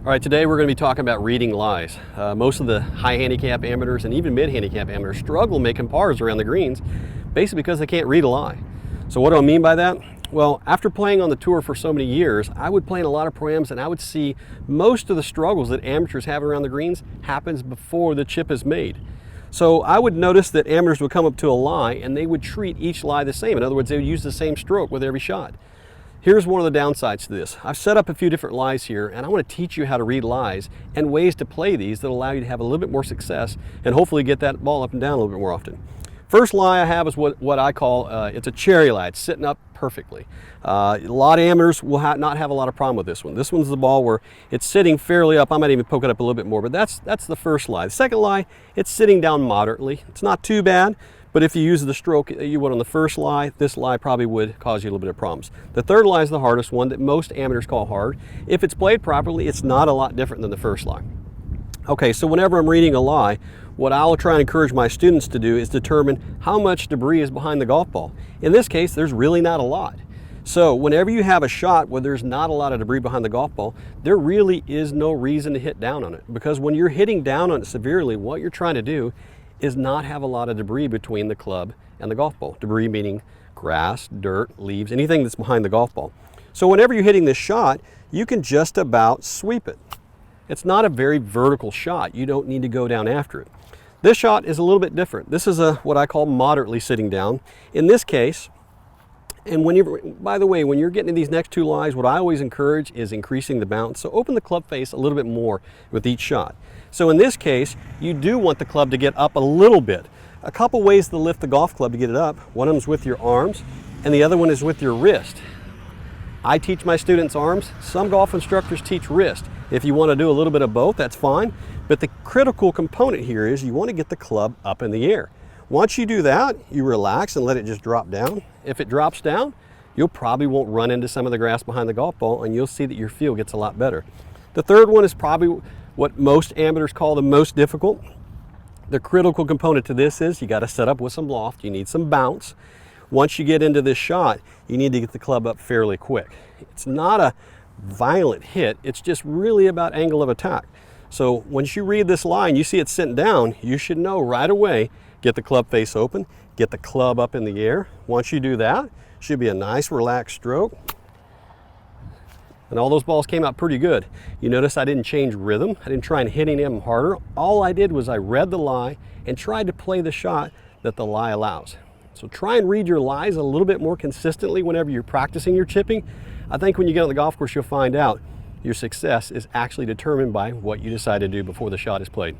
All right, today we're going to be talking about reading lies. Most of the high handicap amateurs and even mid handicap amateurs struggle making pars around the greens, basically because they can't read a lie. So what do I mean by that? Well, after playing on the tour for so many years, I would play in a lot of programs and I would see most of the struggles that amateurs have around the greens happens before the chip is made. So I would notice that amateurs would come up to a lie and they would treat each lie the same. In other words, they would use the same stroke with every shot. Here's one of the downsides to this. I've set up a few different lies here and I want to teach you how to read lies and ways to play these that allow you to have a little bit more success and hopefully get that ball up and down a little bit more often. First lie I have is what I call, it's a cherry lie. It's sitting up perfectly. A lot of amateurs will not have a lot of problem with this one. This one's the ball where it's sitting fairly up. I might even poke it up a little bit more, but that's the first lie. The second lie, it's sitting down moderately. It's not too bad, but if you use the stroke you would on the first lie, this lie probably would cause you a little bit of problems. The third lie is the hardest one that most amateurs call hard. If it's played properly, it's not a lot different than the first lie. Okay, so whenever I'm reading a lie, what I'll try and encourage my students to do is determine how much debris is behind the golf ball. In this case, there's really not a lot. So whenever you have a shot where there's not a lot of debris behind the golf ball, there really is no reason to hit down on it. Because when you're hitting down on it severely, what you're trying to do is not have a lot of debris between the club and the golf ball. Debris meaning grass, dirt, leaves, anything that's behind the golf ball. So whenever you're hitting this shot, you can just about sweep it. It's not a very vertical shot. You don't need to go down after it. This shot is a little bit different. This is what I call moderately sitting down. In this case, and by the way, when you're getting to these next two lies, what I always encourage is increasing the bounce. So open the club face a little bit more with each shot. So in this case, you do want the club to get up a little bit. A couple ways to lift the golf club to get it up. One of them is with your arms, and the other one is with your wrist. I teach my students arms. Some golf instructors teach wrist. If you want to do a little bit of both, that's fine. But the critical component here is you want to get the club up in the air. Once you do that, you relax and let it just drop down. If it drops down, you'll probably won't run into some of the grass behind the golf ball and you'll see that your feel gets a lot better. The third one is probably what most amateurs call the most difficult. The critical component to this is you got to set up with some loft. You need some bounce. Once you get into this shot, you need to get the club up fairly quick. It's not a violent hit. It's just really about angle of attack. So once you read this line, you see it sitting down, you should know right away, get the club face open, get the club up in the air. Once you do that, should be a nice relaxed stroke. And all those balls came out pretty good. You notice I didn't change rhythm. I didn't try and hitting them harder. All I did was I read the lie and tried to play the shot that the lie allows. So try and read your lies a little bit more consistently whenever you're practicing your chipping. I think when you get on the golf course, you'll find out your success is actually determined by what you decide to do before the shot is played.